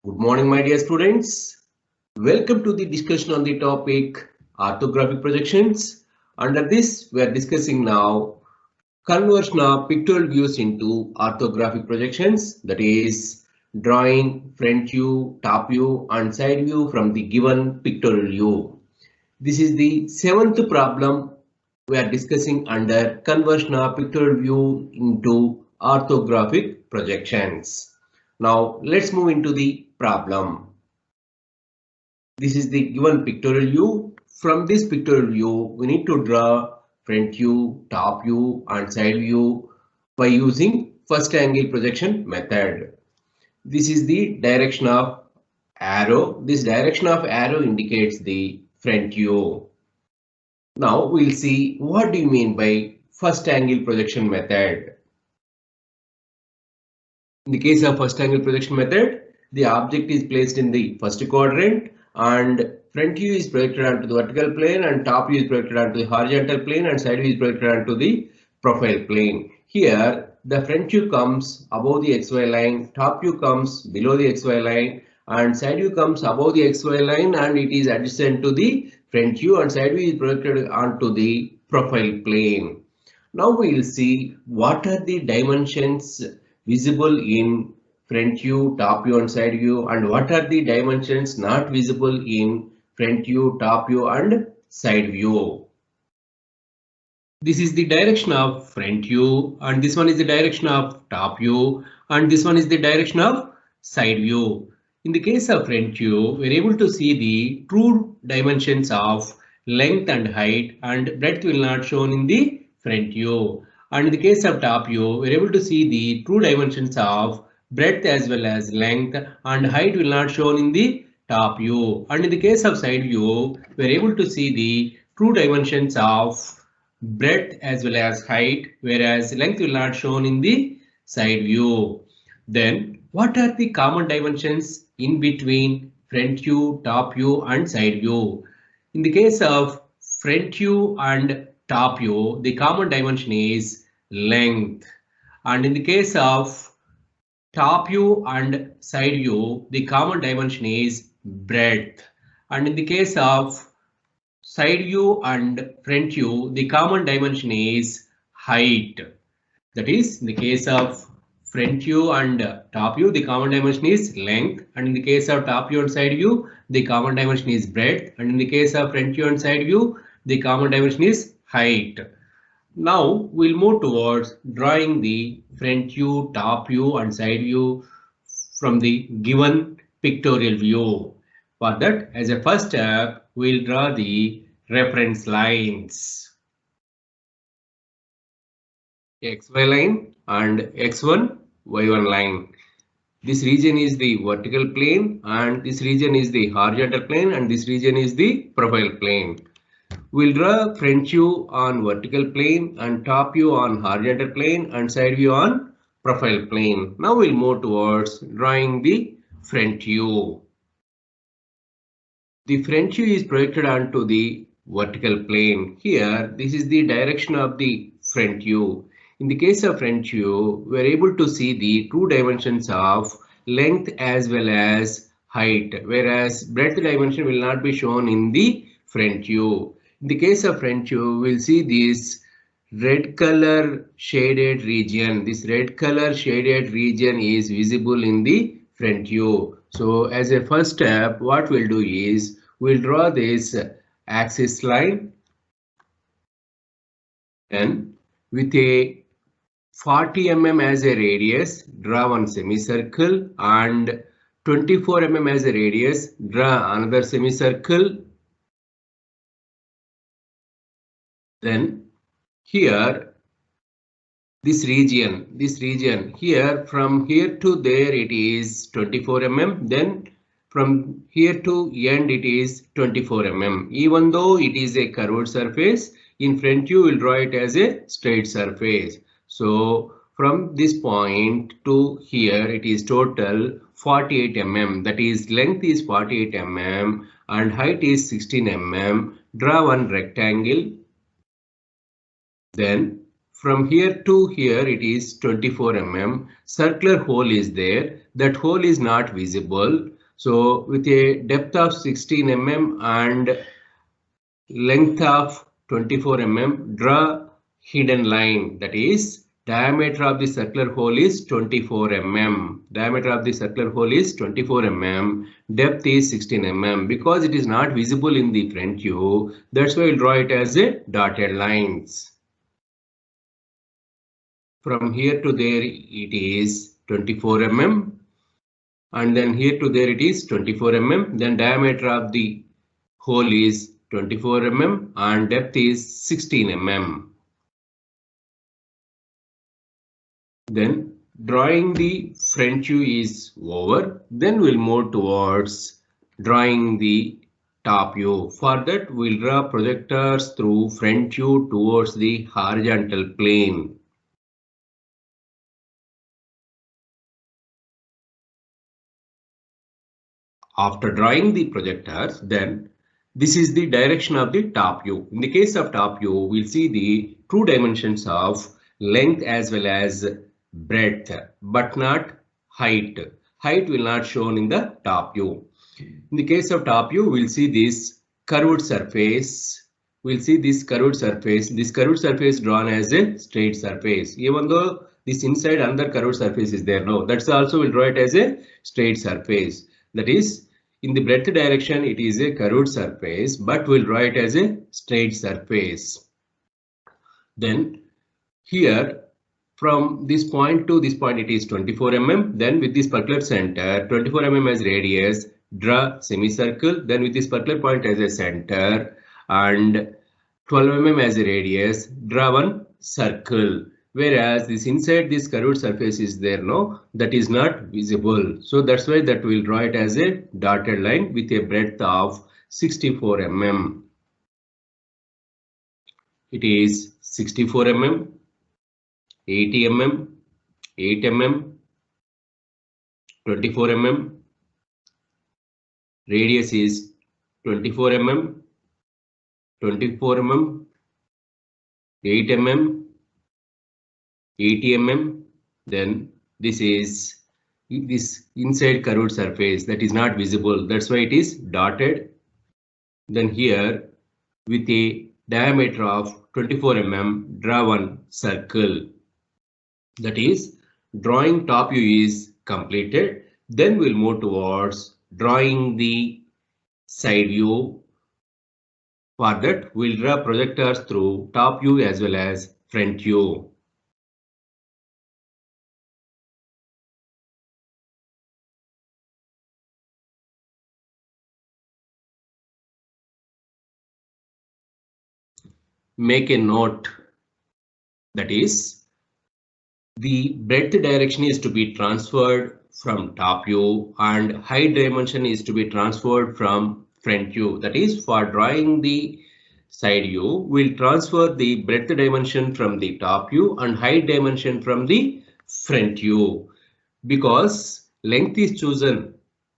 Good morning, my dear students. Welcome to the discussion on the topic orthographic projections. Under this, we are discussing now conversion of pictorial views into orthographic projections, that is, drawing front view, top view, and side view from the given pictorial view. This is the seventh problem we are discussing under conversion of pictorial view into orthographic projections. Now, let's move into the problem. This is the given pictorial view. From this pictorial view, we need to draw front view, top view, and side view by using first angle projection method. This is the direction of arrow. This direction of arrow indicates the front view. Now we'll see what do you mean by first angle projection method. In the case of first angle projection method, the object is placed in the first quadrant and front view is projected onto the vertical plane and top view is projected onto the horizontal plane and side view is projected onto the profile plane. Here the front view comes above the XY line, top view comes below the XY line and side view comes above the XY line and it is adjacent to the front view and side view is projected onto the profile plane. Now we will see what are the dimensions visible in front view, top view and side view and what are the dimensions not visible in front view, top view and side view. This is the direction of front view and this one is the direction of top view and this one is the direction of side view. In the case of front view, we are able to see the true dimensions of length and height and breadth will not shown in the front view. And in the case of top view, we are able to see the true dimensions of breadth as well as length and height will not shown in the top view. And in the case of side view, we are able to see the true dimensions of breadth as well as height, whereas length will not shown in the side view. Then what are the common dimensions in between front view, top view and side view? In the case of front view and top view, the common dimension is length. And in the case of top view and side view, the common dimension is breadth. And in the case of side view and front view, the common dimension is height. That is, in the case of front view and top view, the common dimension is length. And in the case of top view and side view, the common dimension is breadth. And in the case of front view and side view, the common dimension is height. Now we'll move towards drawing the front view, top view and side view from the given pictorial view. For that, as a first step, we'll draw the reference lines. XY line and X1, Y1 line. This region is the vertical plane and this region is the horizontal plane and this region is the profile plane. We'll draw front view on vertical plane and top view on horizontal plane and side view on profile plane. Now we'll move towards drawing the front view. The front view is projected onto the vertical plane. Here, this is the direction of the front view. In the case of front view, we are able to see the true dimensions of length as well as height, whereas breadth dimension will not be shown in the front view. In the case of front view, we'll see this red color shaded region. This red color shaded region is visible in the front view. So as a first step, what we'll do is we'll draw this axis line and with a 40 mm as a radius, draw one semicircle and 24 mm as a radius, draw another semicircle. Then here, this region here, from here to there it is 24 mm. Then from here to end it is 24 mm. Even though it is a curved surface, in front you will draw it as a straight surface. So from this point to here it is total 48 mm. That is, length is 48 mm and height is 16 mm. Draw one rectangle. Then From here to here it is 24 mm. Circular hole is there. That hole is not visible. So with a depth of 16 mm and length of 24 mm, draw hidden line. That is, diameter of the circular hole is 24 mm. Diameter of the circular hole is 24 mm. Depth is 16 mm. Because it is not visible in the front view, that's why we'll draw it as a dotted lines. From here to there it is 24 mm. And then here to there it is 24 mm. Then diameter of the hole is 24 mm and depth is 16 mm. Then drawing the front view is over. Then we'll move towards drawing the top view. For that we'll draw projectors through front view towards the horizontal plane. After drawing the projectors, then this is the direction of the top view. In the case of top view, we'll see the true dimensions of length as well as breadth, but not height. Height will not shown in the top view. In the case of top view, we'll see this curved surface. We'll see this curved surface. This curved surface drawn as a straight surface. Even though this inside another curved surface is there, no, that's also we'll draw it as a straight surface. That is, in the breadth direction, it is a curved surface, but we'll draw it as a straight surface. Then here, from this point to this point, it is 24 mm. Then with this particular center, 24 mm as radius, draw semicircle. Then with this particular point as a center and 12 mm as a radius, draw one circle. Whereas this inside this curved surface is there, no, that is not visible. So that's why that we'll draw it as a dotted line with a breadth of 64 mm. It is 64 mm, 80 mm, 8 mm, 24 mm. Radius is 24 mm, 24 mm, 8 mm, 80 mm. Then this is this inside curved surface that is not visible. That's why it is dotted. Then here with a diameter of 24 mm, draw one circle. That is, drawing top view is completed. Then we'll move towards drawing the side view. For that, we'll draw projectors through top view as well as front view. Make a note, that is, the breadth direction is to be transferred from top view and height dimension is to be transferred from front view. That is, for drawing the side view, we'll transfer the breadth dimension from the top view and height dimension from the front view. Because length is chosen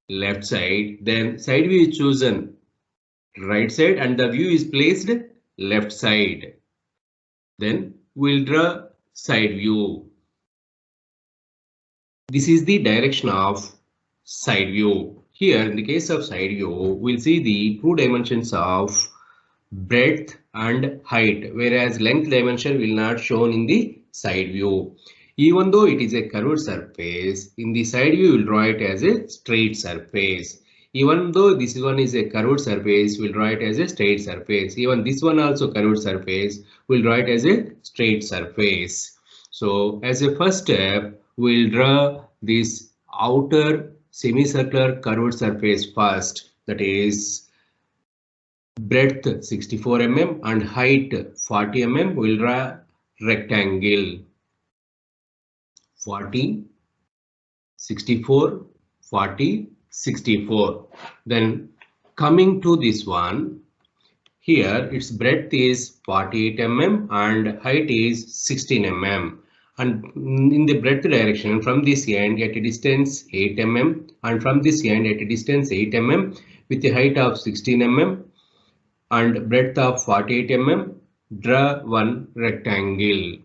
left side, then side view is chosen right side and the view is placed left side. Then we'll draw side view. This is the direction of side view. Here in the case of side view, we'll see the true dimensions of breadth and height, whereas length dimension will not shown in the side view. Even though it is a curved surface, in the side view we'll draw it as a straight surface. Even though this one is a curved surface, we'll draw it as a straight surface. Even this one also curved surface, we'll draw it as a straight surface. So as a first step, we'll draw this outer semicircular curved surface first. That is breadth 64 mm and height 40 mm. We'll draw rectangle 40, 64, 40, 64. Then coming to this one, here its breadth is 48 mm and height is 16 mm. And in the breadth direction, from this end at a distance 8 mm and from this end at a distance 8 mm with a height of 16 mm and breadth of 48 mm, draw one rectangle.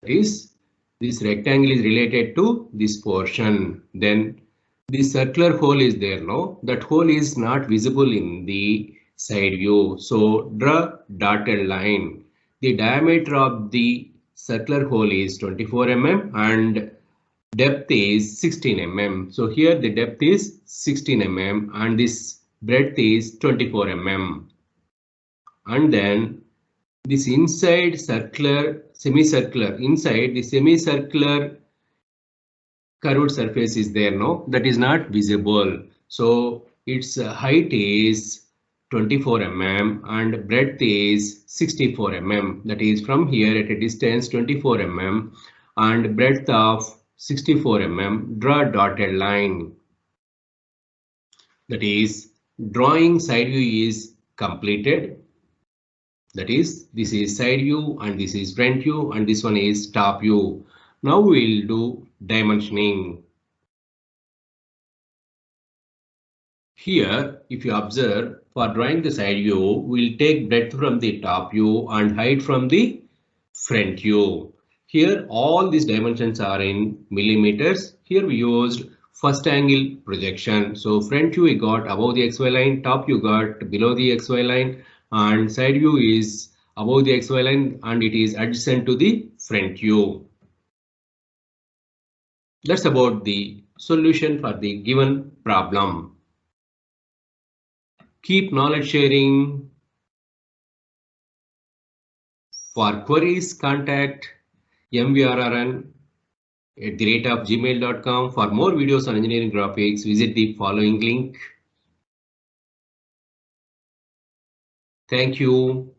is this rectangle is related to this portion. Then the circular hole is there. No, that hole is not visible in the side view. So draw dotted line. The diameter of the circular hole is 24 mm and depth is 16 mm. So here the depth is 16 mm and this breadth is 24 mm. And then this inside circular, semicircular, inside the semicircular curved surface is there, no, that is not visible. So its height is 24 mm and breadth is 64 mm. That is from here at a distance 24 mm and breadth of 64 mm. Draw a dotted line. That is drawing side view is completed. That is, this is side view and this is front view and this one is top view. Now we'll do dimensioning. Here, if you observe, for drawing the side view, we'll take breadth from the top view and height from the front view. Here, all these dimensions are in millimeters. Here we used first angle projection. So front view we got above the XY line, top view got below the XY line, and side view is above the XY line and it is adjacent to the front view. That's about the solution for the given problem. Keep knowledge sharing. For queries, contact mvrrn@gmail.com. For more videos on engineering graphics, visit the following link. Thank you.